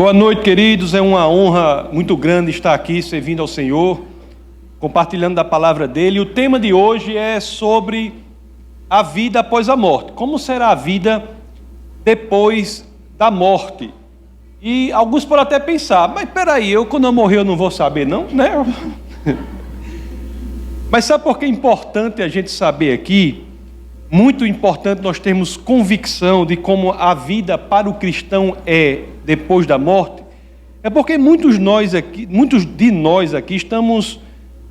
Boa noite, queridos. É uma honra muito grande estar aqui servindo ao Senhor, compartilhando da palavra dele. O tema de hoje é sobre a vida após a morte. Como será a vida depois da morte? E alguns podem até pensar, mas peraí, quando eu morrer eu não vou saber não, né? Mas sabe por que é importante a gente saber aqui? Muito importante nós termos convicção de como a vida para o cristão é depois da morte. É porque muitos de nós aqui estamos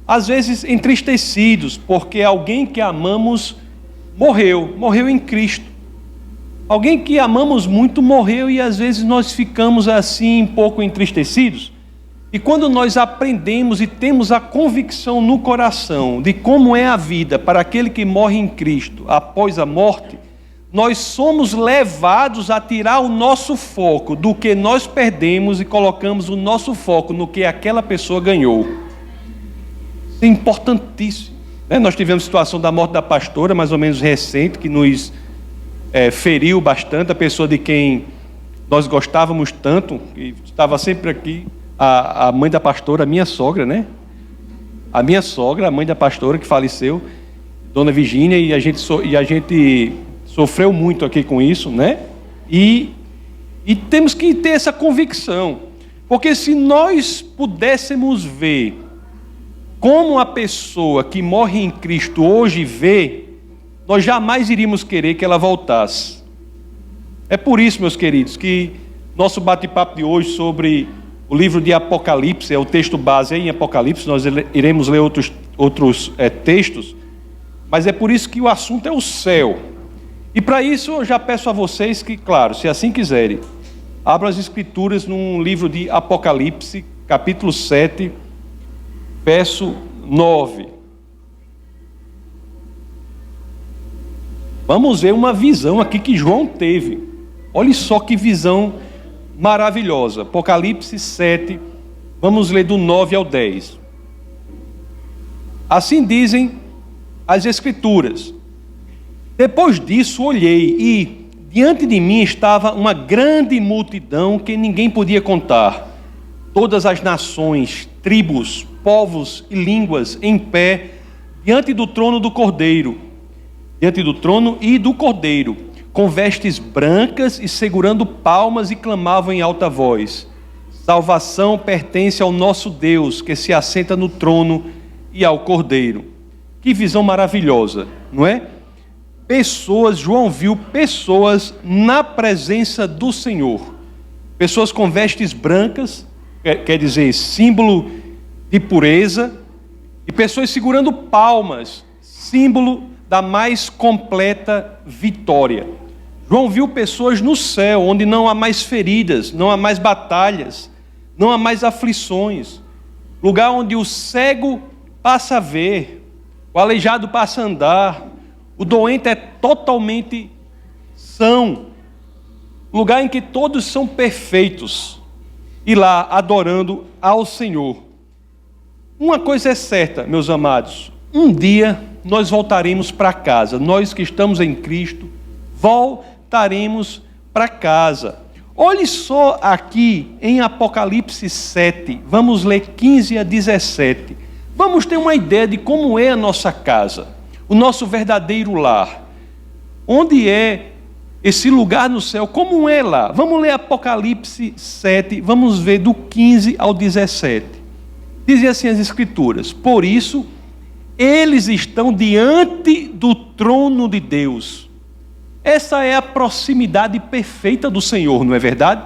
às vezes entristecidos porque alguém que amamos morreu em Cristo. Alguém que amamos muito morreu e às vezes nós ficamos assim um pouco entristecidos. E quando nós aprendemos e temos a convicção no coração de como é a vida para aquele que morre em Cristo após a morte, nós somos levados a tirar o nosso foco do que nós perdemos e colocamos o nosso foco no que aquela pessoa ganhou. Isso é importantíssimo. Nós tivemos a situação da morte da pastora, mais ou menos recente, que nos feriu bastante, a pessoa de quem nós gostávamos tanto, que estava sempre aqui, a mãe da pastora, a minha sogra, né? A minha sogra, a mãe da pastora que faleceu, Dona Virgínia, e a gente sofreu muito aqui com isso, né? E temos que ter essa convicção, porque se nós pudéssemos ver como a pessoa que morre em Cristo hoje vê, nós jamais iríamos querer que ela voltasse. É por isso, meus queridos, que nosso bate-papo de hoje sobre o livro de Apocalipse, é o texto base em Apocalipse, nós iremos ler outros textos, mas é por isso que o assunto é o céu. E para isso eu já peço a vocês que, claro, se assim quiserem, abram as escrituras no livro de Apocalipse, capítulo 7, verso 9. Vamos ver uma visão aqui que João teve. Olha só que visão maravilhosa. Apocalipse 7, vamos ler do 9 ao 10. Assim dizem as escrituras. Depois disso olhei e diante de mim estava uma grande multidão que ninguém podia contar. Todas as nações, tribos, povos e línguas em pé diante do trono do Cordeiro. Diante do trono e do Cordeiro, com vestes brancas e segurando palmas, e clamavam em alta voz: salvação pertence ao nosso Deus, que se assenta no trono, e ao Cordeiro. Que visão maravilhosa, não é? João viu pessoas na presença do Senhor, pessoas com vestes brancas, quer dizer, símbolo de pureza, e pessoas segurando palmas, símbolo da mais completa vitória. João viu pessoas no céu, onde não há mais feridas, não há mais batalhas, não há mais aflições. Lugar onde o cego passa a ver, o aleijado passa a andar, o doente é totalmente são. Lugar em que todos são perfeitos. E lá adorando ao Senhor. Uma coisa é certa, meus amados, um dia nós voltaremos para casa. Nós que estamos em Cristo, voltaremos para casa. Olhe só aqui em Apocalipse 7, vamos ler 15 a 17. Vamos ter uma ideia de como é a nossa casa, o nosso verdadeiro lar. Onde é esse lugar no céu? Como é lá? Vamos ler Apocalipse 7, vamos ver do 15 ao 17. Dizem assim as escrituras: por isso, eles estão diante do trono de Deus. Essa é a proximidade perfeita do Senhor, não é verdade?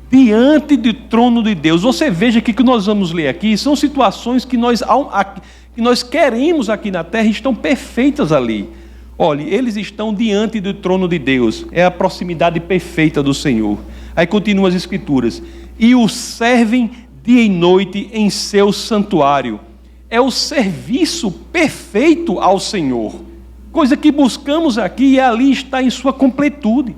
Diante do trono de Deus. Você veja que o que nós vamos ler aqui são situações que nós queremos aqui na terra e estão perfeitas ali. Olha, eles estão diante do trono de Deus. É a proximidade perfeita do Senhor. Aí continuam as escrituras: e o servem dia e noite em seu santuário. É o serviço perfeito ao Senhor, coisa que buscamos aqui, e ali está em sua completude.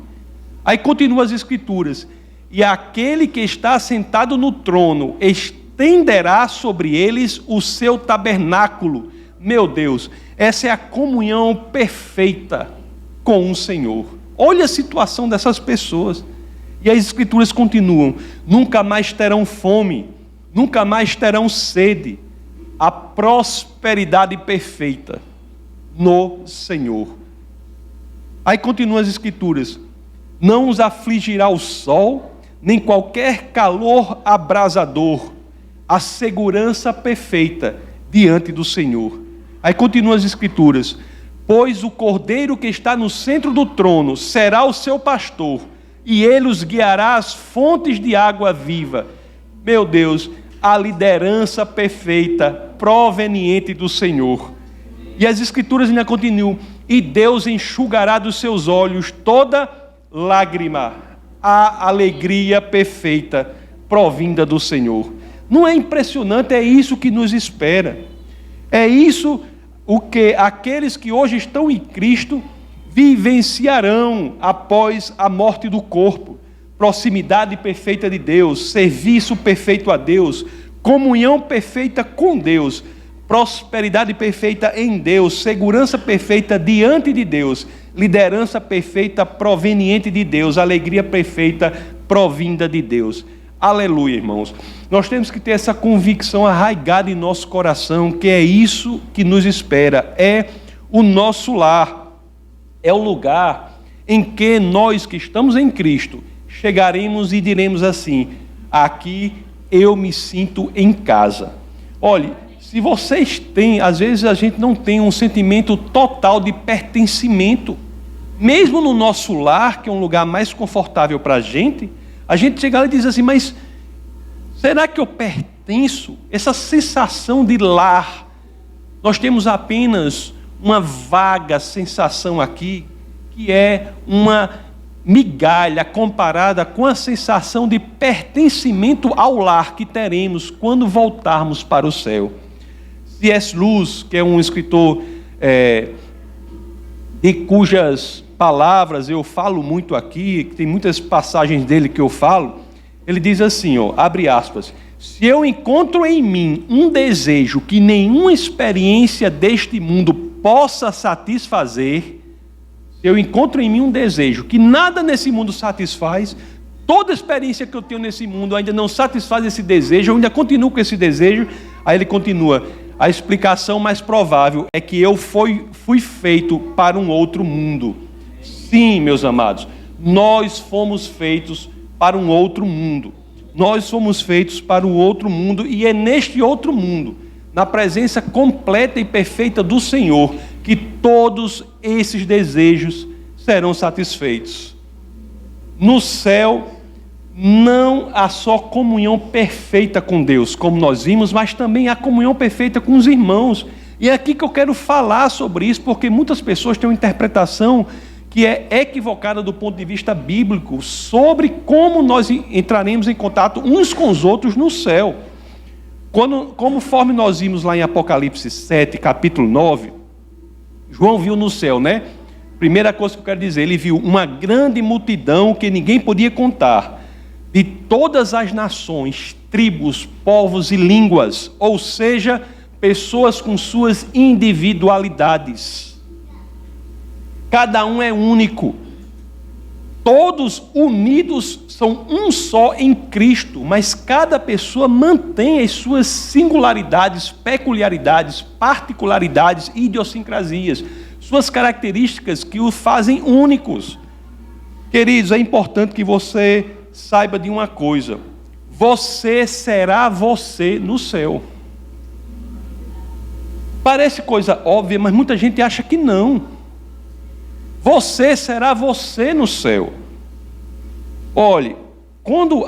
Aí continua as escrituras: e aquele que está sentado no trono estenderá sobre eles o seu tabernáculo. Meu Deus, essa é a comunhão perfeita com o Senhor. Olha a situação dessas pessoas. E as Escrituras continuam: nunca mais terão fome, nunca mais terão sede, a prosperidade perfeita no Senhor. Aí continuam as Escrituras: não os afligirá o sol, nem qualquer calor abrasador, a segurança perfeita diante do Senhor. Aí continuam as Escrituras: pois o Cordeiro que está no centro do trono será o seu pastor, e ele os guiará às fontes de água viva. Meu Deus, a liderança perfeita proveniente do Senhor. E as Escrituras ainda continuam: e Deus enxugará dos seus olhos toda lágrima, a alegria perfeita provinda do Senhor. Não é impressionante? É isso que nos espera. É isso o que aqueles que hoje estão em Cristo vivenciarão após a morte do corpo. Proximidade perfeita de Deus, serviço perfeito a Deus, comunhão perfeita com Deus, prosperidade perfeita em Deus, segurança perfeita diante de Deus, liderança perfeita proveniente de Deus, alegria perfeita provinda de Deus. Aleluia, irmãos. Nós temos que ter essa convicção arraigada em nosso coração, que é isso que nos espera, é o nosso lar, é o lugar em que nós que estamos em Cristo chegaremos e diremos assim: aqui eu me sinto em casa. Olhe, se vocês têm, às vezes a gente não tem um sentimento total de pertencimento, mesmo no nosso lar, que é um lugar mais confortável para a gente chega lá e diz assim: mas será que eu pertenço? Essa sensação de lar, nós temos apenas uma vaga sensação aqui, que é uma migalha comparada com a sensação de pertencimento ao lar que teremos quando voltarmos para o céu. C.S. Lewis, que é um escritor de cujas palavras eu falo muito aqui, tem muitas passagens dele que eu falo, ele diz assim, abre aspas: se eu encontro em mim um desejo que nenhuma experiência deste mundo possa satisfazer, se eu encontro em mim um desejo que nada nesse mundo satisfaz, toda experiência que eu tenho nesse mundo ainda não satisfaz esse desejo, eu ainda continuo com esse desejo. Aí ele continua: a explicação mais provável é que eu fui feito para um outro mundo. Sim, meus amados, nós fomos feitos para um outro mundo. Nós fomos feitos para um outro mundo, e é neste outro mundo, na presença completa e perfeita do Senhor, que todos esses desejos serão satisfeitos. No céu, não há só comunhão perfeita com Deus, como nós vimos, mas também há comunhão perfeita com os irmãos. E é aqui que eu quero falar sobre isso, porque muitas pessoas têm uma interpretação que é equivocada do ponto de vista bíblico sobre como nós entraremos em contato uns com os outros no céu. Conforme nós vimos lá em Apocalipse 7, capítulo 9, João viu no céu, né? Primeira coisa que eu quero dizer, ele viu uma grande multidão que ninguém podia contar, de todas as nações, tribos, povos e línguas, ou seja, pessoas com suas individualidades. Cada um é único. Todos unidos são um só em Cristo, mas cada pessoa mantém as suas singularidades, peculiaridades, particularidades e idiosincrasias, suas características que o fazem únicos. Queridos, é importante que você saiba de uma coisa: você será você no céu. Parece coisa óbvia, mas muita gente acha que não. Você será você no céu. Olhe, quando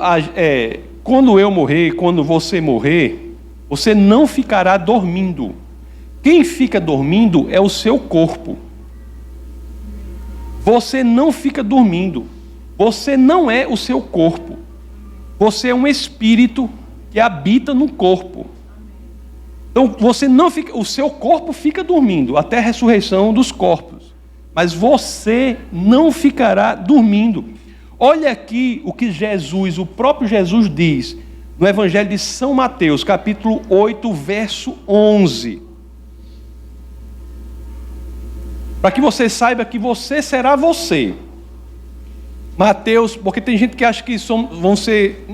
eu morrer, quando você morrer, você não ficará dormindo. Quem fica dormindo é o seu corpo. Você não fica dormindo. Você não é o seu corpo. Você é um espírito que habita no corpo. Então você não fica, o seu corpo fica dormindo até a ressurreição dos corpos. Mas você não ficará dormindo. Olha aqui o que o próprio Jesus diz no Evangelho de São Mateus, capítulo 8, verso 11. Para que você saiba que você será você. Mateus, porque tem gente que acha que vão ser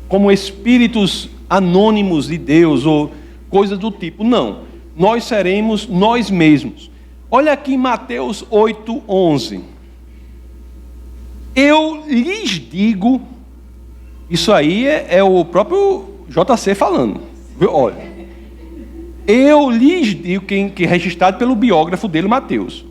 como espíritos anônimos de Deus ou coisas do tipo. Não, nós seremos nós mesmos. Olha aqui em Mateus 8:11. Eu lhes digo, isso aí é o próprio JC falando. Olha, eu lhes digo, que é registrado pelo biógrafo dele, Mateus.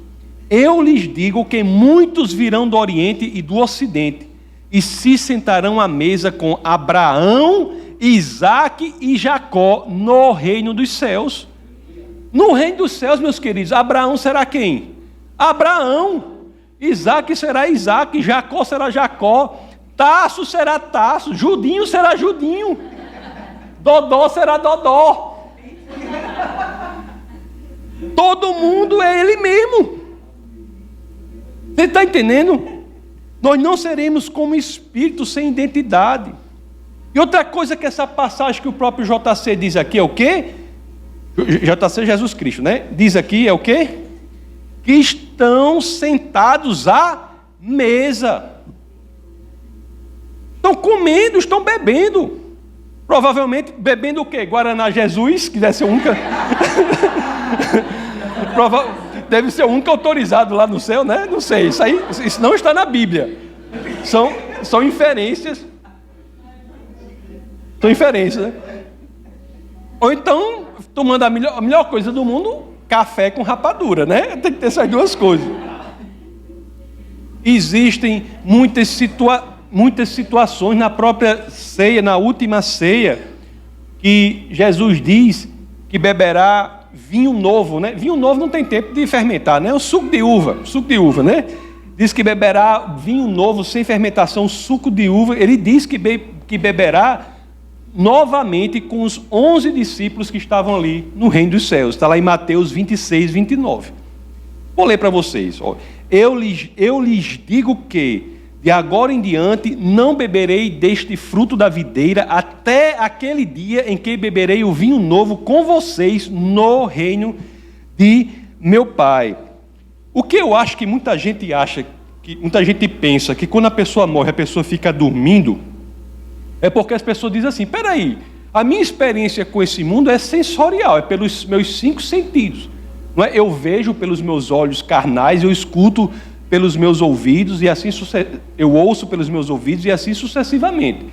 Eu lhes digo que muitos virão do Oriente e do Ocidente e se sentarão à mesa com Abraão, Isaque e Jacó no reino dos céus. No reino dos céus, meus queridos, Abraão será quem? Abraão. Isaque será Isaque, Jacó será Jacó, Tasso será Tasso, Judinho será Judinho, Dodó será Dodó. Todo mundo é ele mesmo. Você está entendendo? Nós não seremos como espíritos sem identidade. E outra coisa que essa passagem que o próprio JC diz aqui é o quê? JC Jesus Cristo, né? Diz aqui é o quê? Que estão sentados à mesa. Estão comendo, estão bebendo. Provavelmente bebendo o quê? Guaraná Jesus, que deve ser a única. Deve ser o único autorizado lá no céu, né? Não sei, isso não está na Bíblia. São inferências. São inferências, né? Ou então, tomando a melhor coisa do mundo, café com rapadura, né? Tem que ter essas duas coisas. Existem muitas situações na própria ceia, na última ceia, que Jesus diz que beberá vinho novo, né? Vinho novo não tem tempo de fermentar, né? O suco de uva, né? Diz que beberá vinho novo sem fermentação, suco de uva. Ele diz que beberá novamente com os 11 discípulos que estavam ali no reino dos céus. Está lá em Mateus 26, 29. Vou ler para vocês. Eu lhes digo que de agora em diante não beberei deste fruto da videira até aquele dia em que beberei o vinho novo com vocês no reino de meu Pai. O que eu acho que muita gente pensa que quando a pessoa morre, a pessoa fica dormindo, é porque as pessoas dizem assim, peraí, a minha experiência com esse mundo é sensorial, é pelos meus 5 sentidos. Não é? Eu vejo pelos meus olhos carnais, eu escuto pelos meus ouvidos, e assim eu ouço pelos meus ouvidos, e assim sucessivamente.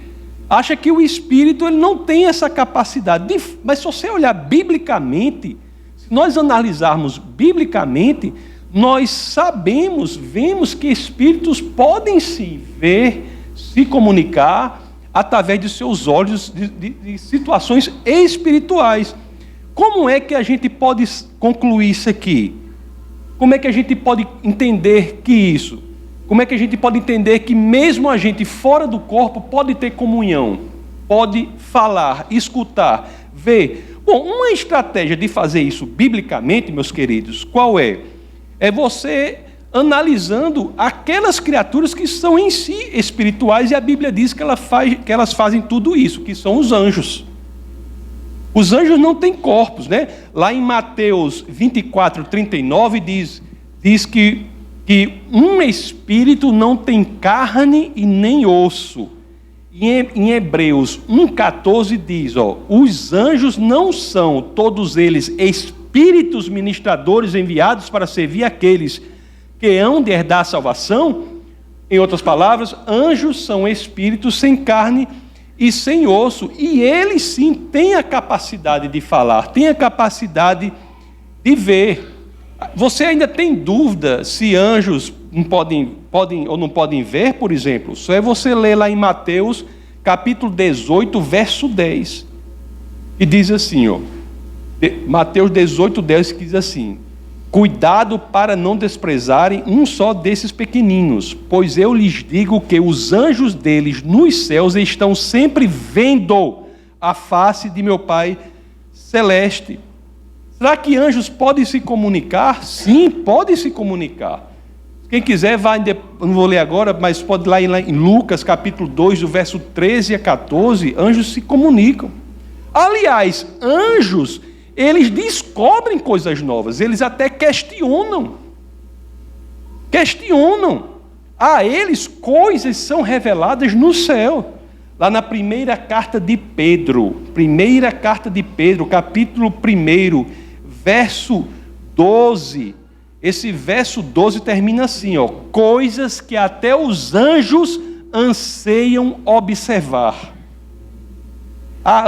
Acha que o espírito ele não tem essa capacidade. Mas se você olhar biblicamente, se nós analisarmos biblicamente, nós vemos que espíritos podem se ver, se comunicar, através de seus olhos, de situações espirituais. Como é que a gente pode concluir isso aqui? Como é que a gente pode entender isso? Como é que a gente pode entender que mesmo a gente fora do corpo pode ter comunhão, pode falar, escutar, ver? Bom, uma estratégia de fazer isso biblicamente, meus queridos, qual é? É você analisando aquelas criaturas que são em si espirituais, e a Bíblia diz que elas fazem tudo isso, que são os anjos. Os anjos não têm corpos, né? Lá em Mateus 24, 39 diz que um espírito não tem carne e nem osso. Em Hebreus 1,14 diz, os anjos não são todos eles espíritos ministradores enviados para servir aqueles que hão de herdar a salvação? Em outras palavras, anjos são espíritos sem carne e sem osso, e eles sim têm a capacidade de falar, têm a capacidade de ver. Você ainda tem dúvida se anjos não podem ou não podem ver, por exemplo? Só é você ler lá em Mateus, capítulo 18, verso 10. E diz assim, Mateus 18, 10, que diz assim: cuidado para não desprezarem um só desses pequeninos, pois eu lhes digo que os anjos deles nos céus estão sempre vendo a face de meu Pai celeste. Será que anjos podem se comunicar? Sim, podem se comunicar. Quem quiser, não vou ler agora, mas pode ir lá em Lucas, capítulo 2, do verso 13 a 14, anjos se comunicam. Aliás, anjos, eles descobrem coisas novas, eles até questionam. A eles coisas são reveladas no céu. Lá na primeira carta de Pedro, capítulo 1, verso 12. Esse verso 12 termina assim, ó: coisas que até os anjos anseiam observar.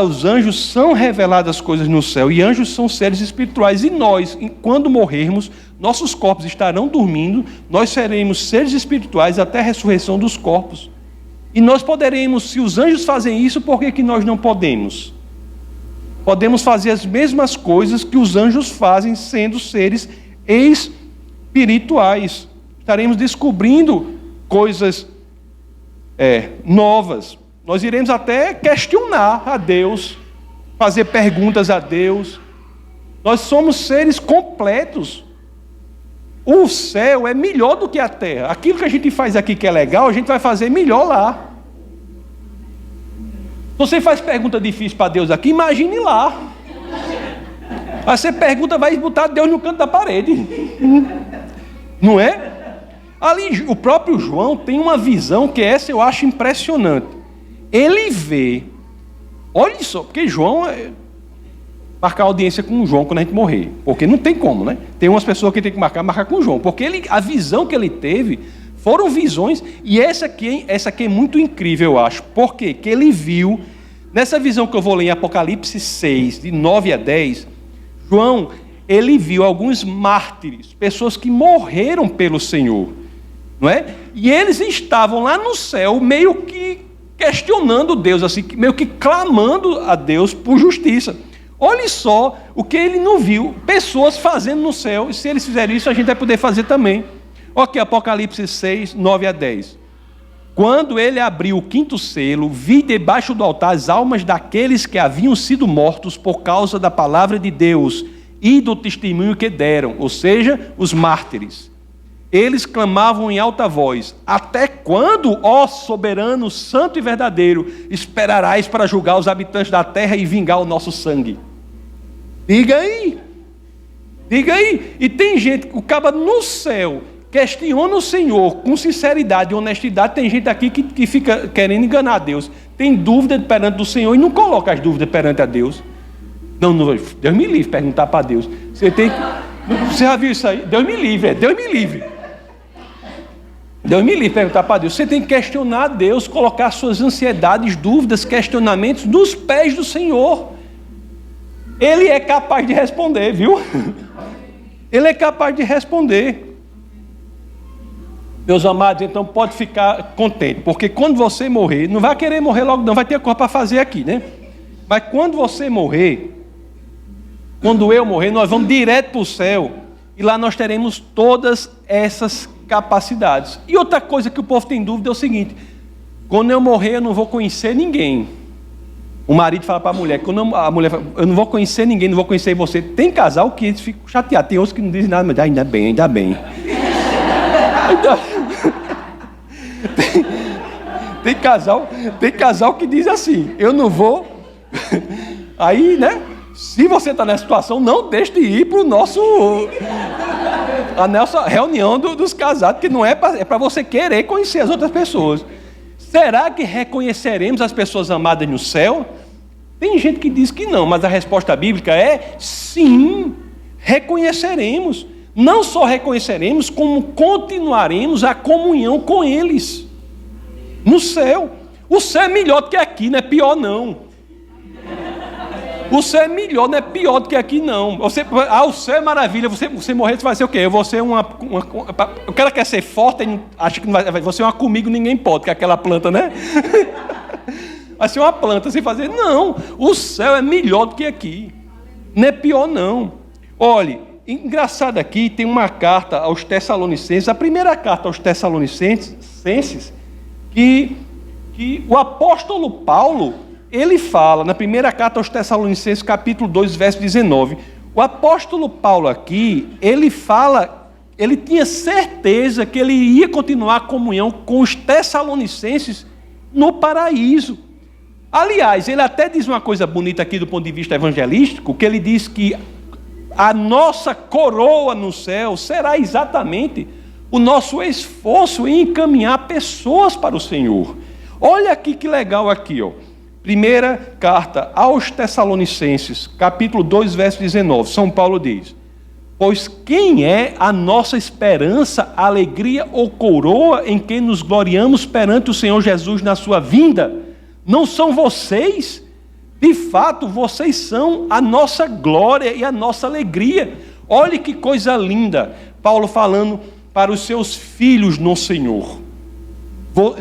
Os anjos são reveladas coisas no céu, e anjos são seres espirituais, e nós, quando morrermos, nossos corpos estarão dormindo, nós seremos seres espirituais até a ressurreição dos corpos. E nós poderemos, se os anjos fazem isso, por que nós não podemos? Podemos fazer as mesmas coisas que os anjos fazem, sendo seres espirituais. Estaremos descobrindo coisas novas. Nós iremos até questionar a Deus, fazer perguntas a Deus. Nós somos seres completos. O céu é melhor do que a terra. Aquilo que a gente faz aqui que é legal, a gente vai fazer melhor lá. Se você faz pergunta difícil para Deus aqui, imagine lá. Aí você pergunta, vai botar Deus no canto da parede. Não é? Ali, o próprio João tem uma visão que essa eu acho impressionante. Ele vê, olha só, porque João marcar audiência com o João quando a gente morrer, porque não tem como, né? Tem umas pessoas que tem que marcar com o João, porque a visão que ele teve foram visões, e essa aqui é muito incrível, eu acho. Por quê? Que ele viu, nessa visão que eu vou ler em Apocalipse 6, de 9 a 10, João, ele viu alguns mártires, pessoas que morreram pelo Senhor, não é? E eles estavam lá no céu, meio que questionando Deus, assim, meio que clamando a Deus por justiça. Olha só o que ele não viu, pessoas fazendo no céu, e se eles fizerem isso, a gente vai poder fazer também. Ok, Apocalipse 6, 9 a 10. Quando ele abriu o 5º selo, vi debaixo do altar as almas daqueles que haviam sido mortos por causa da palavra de Deus e do testemunho que deram, ou seja, os mártires. Eles clamavam em alta voz: até quando, ó soberano, santo e verdadeiro, esperarás para julgar os habitantes da terra e vingar o nosso sangue? Diga aí. E tem gente, o cara no céu, questiona o Senhor com sinceridade e honestidade. Tem gente aqui que fica querendo enganar a Deus. Tem dúvida perante o Senhor e não coloca as dúvidas perante a Deus. Não, Deus me livre perguntar para Deus. Você já viu isso aí? Deus me livre. Deus me livre perguntar para Deus. Você tem que questionar a Deus, colocar suas ansiedades, dúvidas, questionamentos nos pés do Senhor. Ele é capaz de responder, viu? Ele é capaz de responder. Meus amados, então pode ficar contente, porque quando você morrer, não vai querer morrer logo não, vai ter coisa para fazer aqui, né? Mas quando você morrer, quando eu morrer, nós vamos direto para o céu, e lá nós teremos todas essas capacidades. E outra coisa que o povo tem dúvida é o seguinte: quando eu morrer eu não vou conhecer ninguém. O marido fala para a mulher, a mulher fala: eu não vou conhecer ninguém, não vou conhecer você. Tem casal que eles ficam chateados, tem outros que não dizem nada, mas ainda bem. Tem casal que diz assim: eu não vou. Aí, né? Se você está nessa situação, não deixe de ir para a nossa reunião dos casados, que não é para você querer conhecer as outras pessoas. Será que reconheceremos as pessoas amadas no céu? Tem gente que diz que não, mas a resposta bíblica é sim, reconheceremos. Não só reconheceremos, como continuaremos a comunhão com eles no céu. O céu é melhor do que aqui, não é pior não. O céu é melhor, não é pior do que aqui não. O céu é maravilha, você morrer, você vai ser o quê? Eu vou ser o cara quer ser forte, acha que não vai, você é uma comigo, ninguém pode, que é aquela planta, né? Vai ser uma planta sem fazer. Não, o céu é melhor do que aqui. Não é pior não. Olhe, engraçado aqui, tem uma carta aos Tessalonicenses, a primeira carta aos Tessalonicenses, que o apóstolo Paulo, ele fala, na primeira carta aos Tessalonicenses, capítulo 2, verso 19, o apóstolo Paulo aqui, ele fala, ele tinha certeza que ele ia continuar a comunhão com os Tessalonicenses no paraíso. Aliás, ele até diz uma coisa bonita aqui do ponto de vista evangelístico, que ele diz que a nossa coroa no céu será exatamente o nosso esforço em encaminhar pessoas para o Senhor. Olha aqui que legal aqui, ó. Primeira carta aos Tessalonicenses, capítulo 2, verso 19. São Paulo diz: pois quem é a nossa esperança, alegria ou coroa em quem nos gloriamos perante o Senhor Jesus na sua vinda? Não são vocês? De fato, vocês são a nossa glória e a nossa alegria. Olhe que coisa linda, Paulo falando para os seus filhos no Senhor.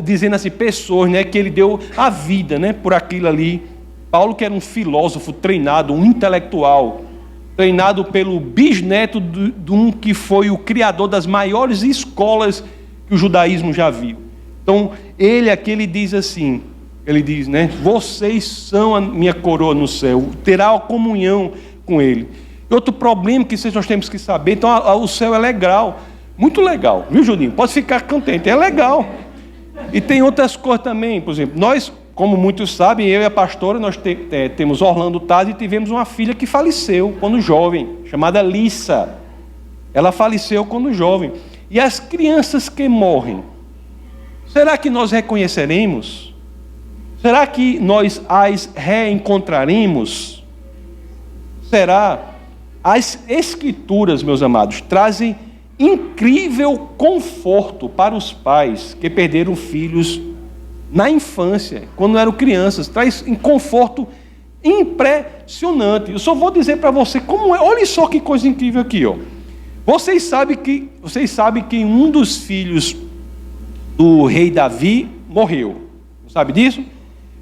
Dizendo assim, pessoas, né, que ele deu a vida, né, por aquilo ali. Paulo, que era um filósofo treinado, um intelectual, treinado pelo bisneto de um que foi o criador das maiores escolas que o judaísmo já viu. Então, ele diz assim, ele diz, né, vocês são a minha coroa no céu, terá a comunhão com ele. E outro problema que nós temos que saber, então o céu é legal, muito legal, viu, Juninho? Pode ficar contente, é legal. E tem outras coisas também, por exemplo, nós, como muitos sabem, eu e a pastora, nós temos Orlando Taz e tivemos uma filha que faleceu quando jovem, chamada Lissa. Ela faleceu quando jovem. E as crianças que morrem, será que nós reconheceremos? Será que nós as reencontraremos? Será? As Escrituras, meus amados, trazem incrível conforto para os pais que perderam filhos na infância, quando eram crianças. Traz um conforto impressionante. Eu só vou dizer para você como é. Olha só que coisa incrível aqui, ó. Vocês sabem que um dos filhos do rei Davi morreu. Sabe disso?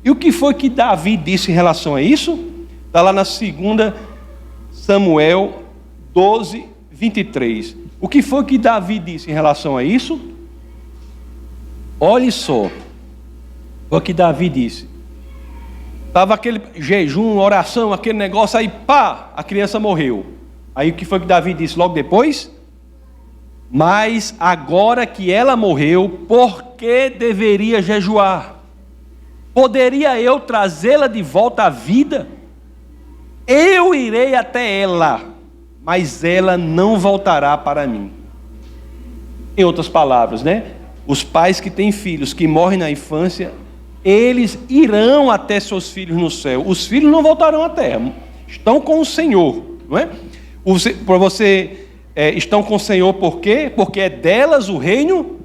E o que foi que Davi disse em relação a isso? Está lá na 2 Samuel 12, 23. O que foi que Davi disse em relação a isso? Olhe só o que Davi disse. Estava aquele jejum, oração, aquele negócio, aí pá, a criança morreu. Aí o que foi que Davi disse logo depois? Mas agora que ela morreu, por que deveria jejuar? Poderia eu trazê-la de volta à vida? Eu irei até ela, mas ela não voltará para mim. Em outras palavras, né? Os pais que têm filhos que morrem na infância, eles irão até seus filhos no céu. Os filhos não voltarão à terra, estão com o Senhor, não é? Estão com o Senhor por quê? Porque é delas o reino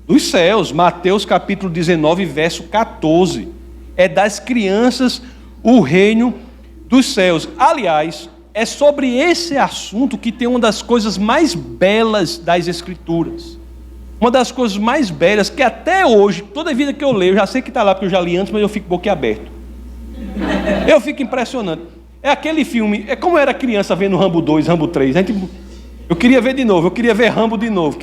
dos céus. Mateus capítulo 19, verso 14. É das crianças o reino dos céus. Aliás, é sobre esse assunto que tem uma das coisas mais belas das Escrituras. Uma das coisas mais belas que até hoje, toda vida que eu leio, eu já sei que está lá porque eu já li antes, mas eu fico boquiaberto. Eu fico impressionante. É aquele filme, é como eu era criança vendo Rambo 2, Rambo 3. Eu queria ver de novo, eu queria ver Rambo de novo,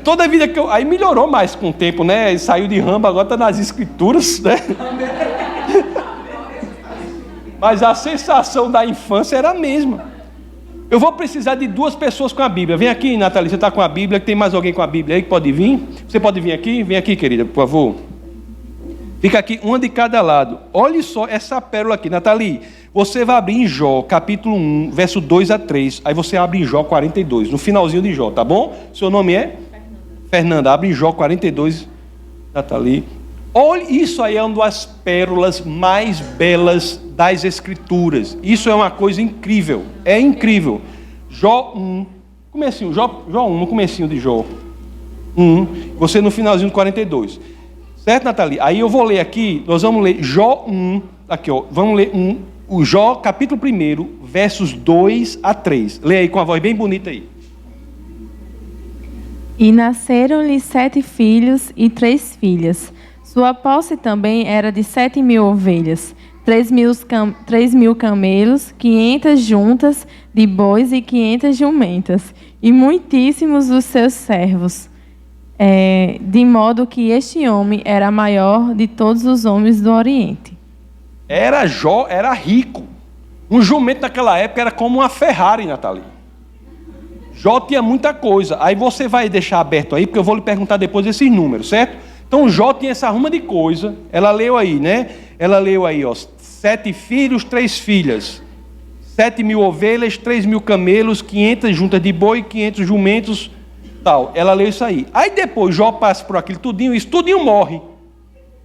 toda vida que aí melhorou mais com o tempo, né? Saiu de Rambo, agora está nas Escrituras, né? Mas a sensação da infância era a mesma. Eu vou precisar de 2 pessoas com a Bíblia. Vem aqui, Nathalie, você está com a Bíblia. Tem mais alguém com a Bíblia aí que pode vir? Você pode vir aqui? Vem aqui, querida, por favor. Fica aqui, uma de cada lado. Olhe só essa pérola aqui, Nathalie. Você vai abrir em Jó, capítulo 1, verso 2 a 3. Aí você abre em Jó 42, no finalzinho de Jó, tá bom? Seu nome é? Fernanda. Abre em Jó 42, Nathalie. Olha, isso aí é uma das pérolas mais belas das Escrituras. Isso é uma coisa incrível. É incrível. Jó 1, comecinho, Jó 1, no comecinho de Jó 1, você no finalzinho de 42. Certo, Nathalie? Aí eu vou ler aqui, nós vamos ler Jó 1, aqui ó, vamos ler o Jó capítulo 1, versos 2 a 3. Lê aí com a voz bem bonita aí. E nasceram-lhe 7 filhos e 3 filhas. Sua posse também era de 7.000 ovelhas, 3.000 camelos, 500 juntas de bois e 500 jumentas, e muitíssimos dos seus servos, de modo que este homem era maior de todos os homens do Oriente. Jó era rico. Um jumento naquela época era como uma Ferrari, Nathalie. Jó tinha muita coisa. Aí você vai deixar aberto aí, porque eu vou lhe perguntar depois esses números, certo? Então Jó tinha essa ruma de coisa. Ela leu aí, né? Ela leu aí, ó, 7 filhos, 3 filhas. 7.000 ovelhas, 3.000 camelos, 500 juntas de boi, 500 jumentos, tal. Ela leu isso aí. Aí depois Jó passa por aquilo tudinho, isso tudinho morre.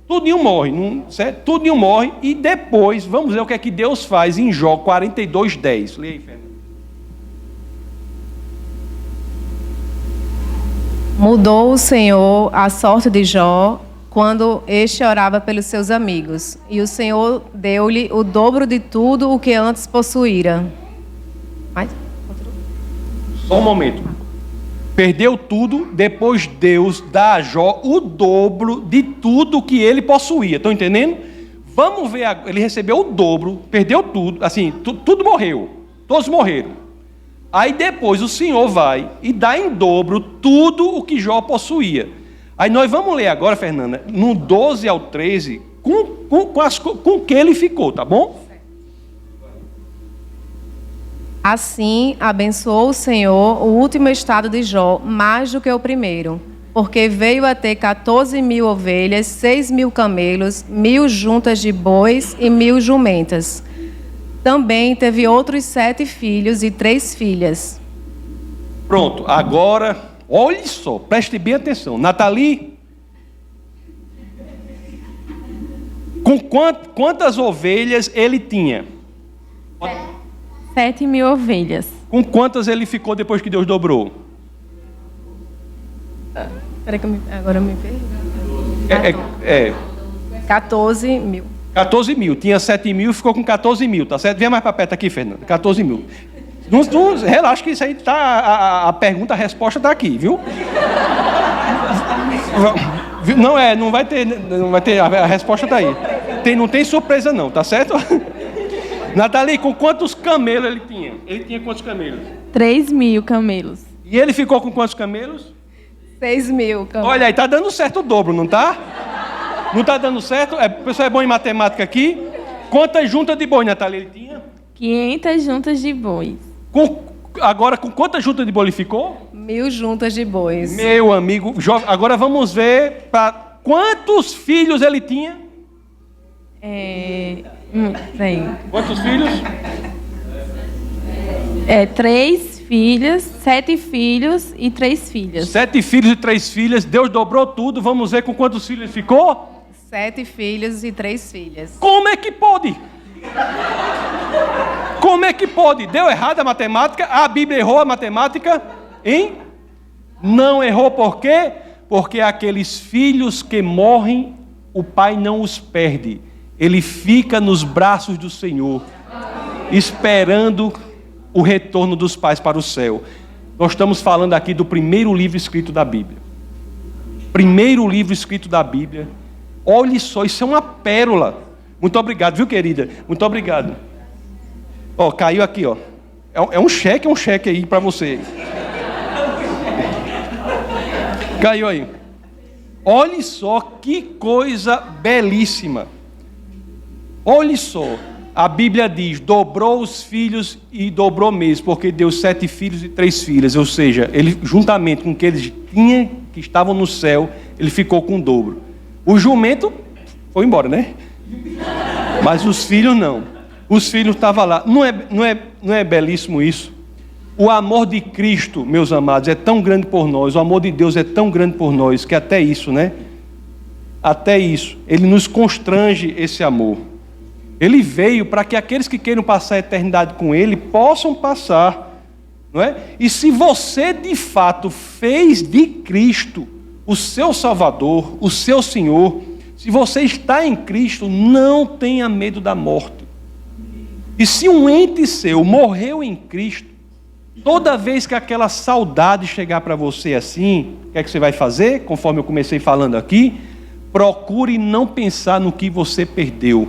Tudinho morre, certo? Tudinho morre. E depois, vamos ver o que é que Deus faz em Jó 42:10. Leia aí, Fernanda. Mudou o Senhor a sorte de Jó quando este orava pelos seus amigos, e o Senhor deu-lhe o dobro de tudo o que antes possuíra. Só um momento. Perdeu tudo, depois Deus dá a Jó o dobro de tudo que ele possuía. Estão entendendo? Vamos ver, ele recebeu o dobro, perdeu tudo, assim, tudo morreu, todos morreram. Aí depois o Senhor vai e dá em dobro tudo o que Jó possuía. Aí nós vamos ler agora, Fernanda, no 12 ao 13, com que ele ficou, tá bom? Assim, abençoou o Senhor o último estado de Jó, mais do que o primeiro, porque veio a ter 14.000 ovelhas, 6.000 camelos, 1.000 juntas de bois e 1.000 jumentas. Também teve outros 7 filhos e 3 filhas. Pronto, agora, olhe só, preste bem atenção. Nathalie, com quantas ovelhas ele tinha? 7.000 ovelhas. Com quantas ele ficou depois que Deus dobrou? Espera que agora eu me vejo. 14.000. 14.000. Tinha 7.000 e ficou com 14.000, tá certo? Vem mais para perto aqui, Fernanda. 14.000. Relaxa que isso aí tá. A pergunta, a resposta está aqui, viu? Não vai ter. A resposta está aí. Não tem surpresa não, tá certo? Nathalie, com quantos camelos ele tinha? Ele tinha quantos camelos? 3.000 camelos. E ele ficou com quantos camelos? 6.000 camelos. Olha aí, tá dando certo o dobro, não tá? Não tá dando certo? O pessoal é bom em matemática aqui. Quantas juntas de boi, Nathalie, ele tinha? 500 juntas de bois. Agora, com quantas juntas de boi ele ficou? 1.000 juntas de bois. Meu amigo, agora vamos ver para quantos filhos ele tinha? Quantos filhos? 3 filhas, 7 filhos e 3 filhas. 7 filhos e 3 filhas. Deus dobrou tudo. Vamos ver com quantos filhos ele ficou? 7 filhos e 3 filhas. Como é que pode? Como é que pode? Deu errado a matemática? A Bíblia errou a matemática? Hein? Não errou por quê? Porque aqueles filhos que morrem, o pai não os perde. Ele fica nos braços do Senhor, esperando o retorno dos pais para o céu. Nós estamos falando aqui do primeiro livro escrito da Bíblia. Primeiro livro escrito da Bíblia. Olhe só, isso é uma pérola. Muito obrigado, viu, querida? Muito obrigado. Ó, caiu aqui, ó. É um cheque aí para você. Caiu aí. Olhe só que coisa belíssima. Olhe só. A Bíblia diz, dobrou os filhos e dobrou mesmo, porque deu 7 filhos e 3 filhas. Ou seja, ele juntamente com o que eles tinham, que estavam no céu, ele ficou com o dobro. O jumento foi embora, né? Mas os filhos não. Os filhos estavam lá. Não é belíssimo isso? O amor de Cristo, meus amados, é tão grande por nós. O amor de Deus é tão grande por nós, que até isso, né? Até isso. Ele nos constrange esse amor. Ele veio para que aqueles que queiram passar a eternidade com Ele possam passar, não é? E se você de fato fez de Cristo o seu Salvador, o seu Senhor, se você está em Cristo, não tenha medo da morte. E se um ente seu morreu em Cristo, toda vez que aquela saudade chegar para você assim, o que é que você vai fazer? Conforme eu comecei falando aqui, procure não pensar no que você perdeu.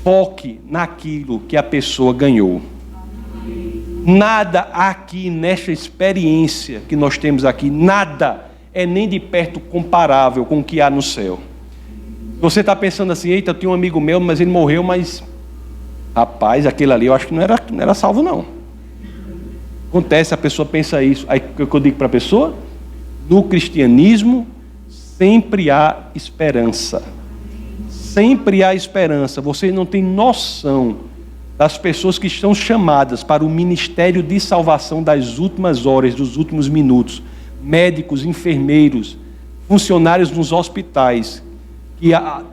Foque naquilo que a pessoa ganhou. Nada aqui nesta experiência que nós temos aqui, nada é nem de perto comparável com o que há no céu. Você está pensando assim, eita, eu tenho um amigo meu, mas ele morreu, mas rapaz, aquele ali eu acho que não era salvo não. Acontece, a pessoa pensa isso. Aí o que eu digo para a pessoa? No cristianismo sempre há esperança. Sempre há esperança. Vocês não têm noção das pessoas que estão chamadas para o ministério de salvação das últimas horas, dos últimos minutos. Médicos, enfermeiros, funcionários nos hospitais, que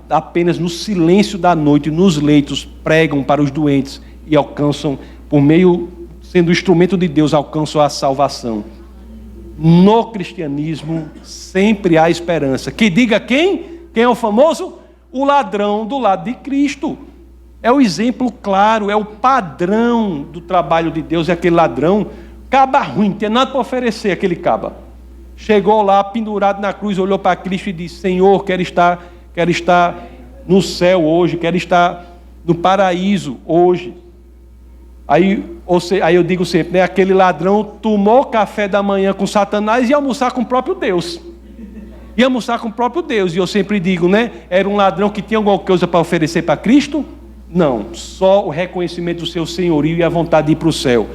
apenas no silêncio da noite, nos leitos, pregam para os doentes e alcançam, por meio, sendo instrumento de Deus, alcançam a salvação. No cristianismo sempre há esperança. Que diga quem? Quem é o famoso? O ladrão do lado de Cristo. É o exemplo claro, é o padrão do trabalho de Deus, é aquele ladrão, caba ruim, não tem nada para oferecer aquele caba. Chegou lá, pendurado na cruz, olhou para Cristo e disse: Senhor, quero estar no céu hoje, quero estar no paraíso hoje. Aí eu digo sempre, né, aquele ladrão tomou café da manhã com Satanás e ia almoçar com o próprio Deus. Ia almoçar com o próprio Deus. E eu sempre digo, né, era um ladrão que tinha alguma coisa para oferecer para Cristo? Não, só o reconhecimento do seu senhorio e a vontade de ir para o céu.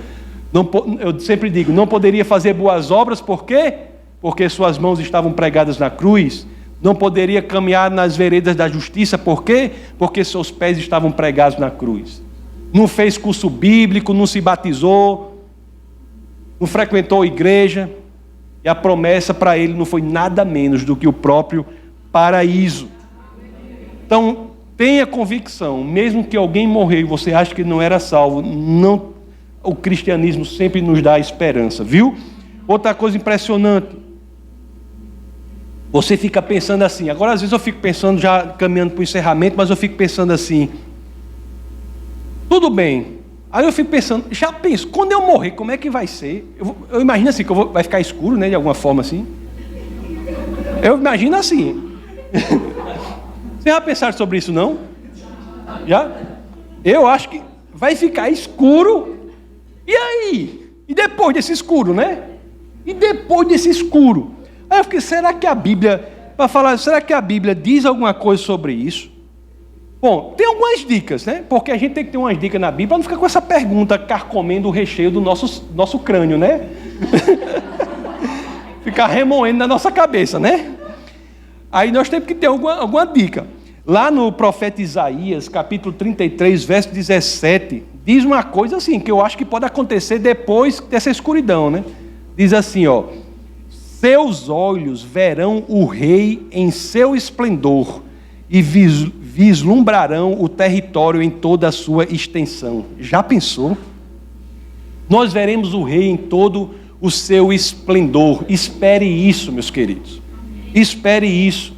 Não, eu sempre digo, não poderia fazer boas obras, por quê? Porque suas mãos estavam pregadas na cruz. Não poderia caminhar nas veredas da justiça, por quê? Porque seus pés estavam pregados na cruz. Não fez curso bíblico, não se batizou, não frequentou a igreja, e a promessa para ele não foi nada menos do que o próprio paraíso. Então, tenha convicção, mesmo que alguém morreu e você acha que não era salvo, não, o cristianismo sempre nos dá esperança, viu? Outra coisa impressionante, você fica pensando assim, agora às vezes eu fico pensando, já caminhando para o encerramento, mas eu fico pensando assim, tudo bem, aí eu fico pensando, já penso, quando eu morrer, como é que vai ser? Eu imagino assim, que vai ficar escuro, né, de alguma forma assim. Eu imagino assim. Vocês já pensaram sobre isso, não? Já? Eu acho que vai ficar escuro. E aí? E depois desse escuro, né? E depois desse escuro? Aí eu fiquei, será que a Bíblia, para falar, será que a Bíblia diz alguma coisa sobre isso? Bom, tem algumas dicas, né? Porque a gente tem que ter umas dicas na Bíblia para não ficar com essa pergunta carcomendo o recheio do nosso crânio, né? Ficar remoendo na nossa cabeça, né? Aí nós temos que ter alguma dica. Lá no profeta Isaías, capítulo 33, verso 17, diz uma coisa assim, que eu acho que pode acontecer depois dessa escuridão, né? Diz assim, ó: seus olhos verão o rei em seu esplendor e vislumbrarão o território em toda a sua extensão. Já pensou? Nós veremos o rei em todo o seu esplendor. Espere isso, meus queridos. Espere isso.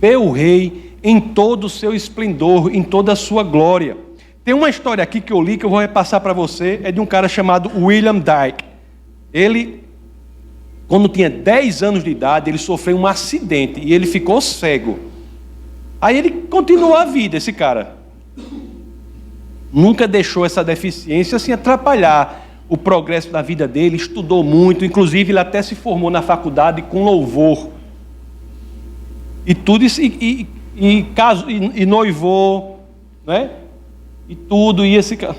Vê o rei em todo o seu esplendor, em toda a sua glória. Tem uma história aqui que eu li, que eu vou repassar para você, é de um cara chamado William Dyke. Ele, quando tinha 10 anos de idade, ele sofreu um acidente e ele ficou cego. Aí ele continuou a vida, esse cara. Nunca deixou essa deficiência assim atrapalhar o progresso da vida dele, estudou muito, inclusive ele até se formou na faculdade com louvor. E tudo isso, e noivou, né? E tudo, e esse cara.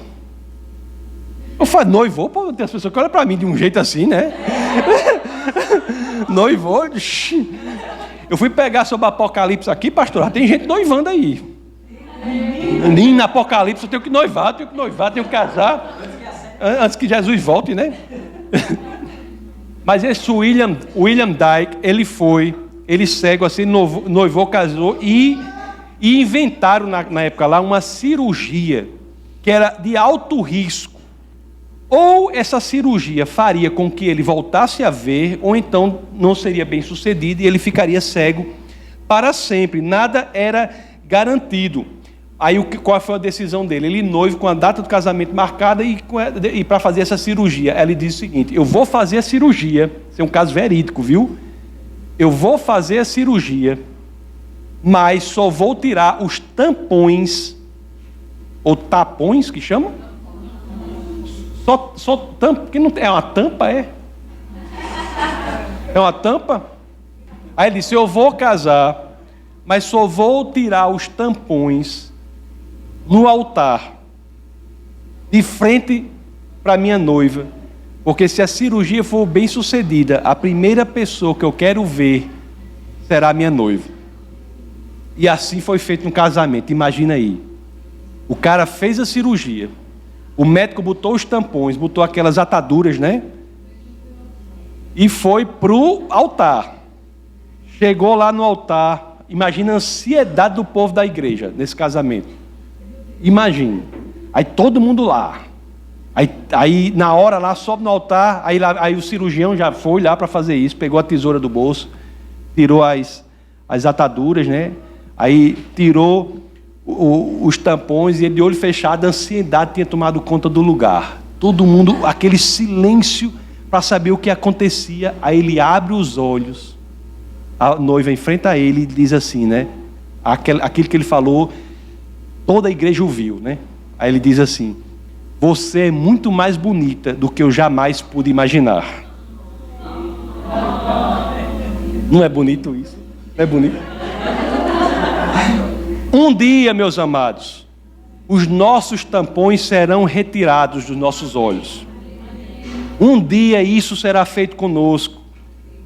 Eu falo, noivou, pô, tem as pessoas que olham para mim de um jeito assim, né? Noivou. Eu fui pegar sobre Apocalipse aqui, pastor, tem gente noivando aí. Nem na Apocalipse eu tenho que noivar, tenho que casar, antes que Jesus volte, né? Mas esse William Dyke, ele cego assim, noivou, casou, e inventaram na época lá uma cirurgia que era de alto risco. Ou essa cirurgia faria com que ele voltasse a ver, ou então não seria bem sucedido e ele ficaria cego para sempre. Nada era garantido. Aí qual foi a decisão dele? Ele noivo com a data do casamento marcada e para fazer essa cirurgia. Ele disse o seguinte: eu vou fazer a cirurgia, isso é um caso verídico, viu? Eu vou fazer a cirurgia, mas só vou tirar os tampões, ou tapões que chamam? Só tampa, porque não é uma tampa, é? É uma tampa? Aí ele disse: eu vou casar, mas só vou tirar os tampões no altar, de frente para minha noiva, porque se a cirurgia for bem sucedida, a primeira pessoa que eu quero ver será minha noiva. E assim foi feito um casamento. Imagina aí, o cara fez a cirurgia, O médico botou os tampões, botou aquelas ataduras, né? E foi pro altar. Chegou lá no altar. Imagina a ansiedade do povo da igreja nesse casamento. Imagine. Aí todo mundo lá. Aí na hora lá, sobe no altar. Aí o cirurgião já foi lá para fazer isso. Pegou a tesoura do bolso. Tirou as ataduras, né? Aí tirou os tampões. E ele, de olho fechado, a ansiedade tinha tomado conta do lugar. Todo mundo, aquele silêncio para saber o que acontecia. Aí ele abre os olhos. A noiva enfrenta ele e diz assim, né? Aquilo que ele falou, toda a igreja ouviu, né? Aí ele diz assim: você é muito mais bonita do que eu jamais pude imaginar. Não é bonito isso? Não é bonito? Um dia, meus amados, os nossos tampões serão retirados dos nossos olhos. Um dia isso será feito conosco.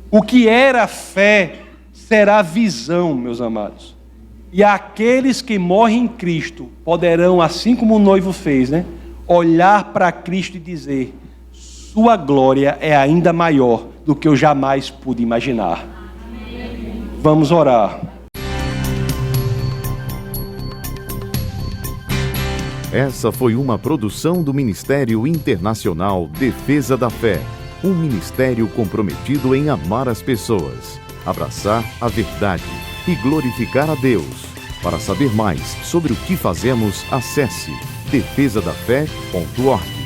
O que era fé será visão, meus amados. E aqueles que morrem em Cristo poderão, assim como o noivo fez, né, olhar para Cristo e dizer: sua glória é ainda maior do que eu jamais pude imaginar. Vamos orar. Essa foi uma produção do Ministério Internacional Defesa da Fé, um ministério comprometido em amar as pessoas, abraçar a verdade e glorificar a Deus. Para saber mais sobre o que fazemos, acesse defesadafé.org.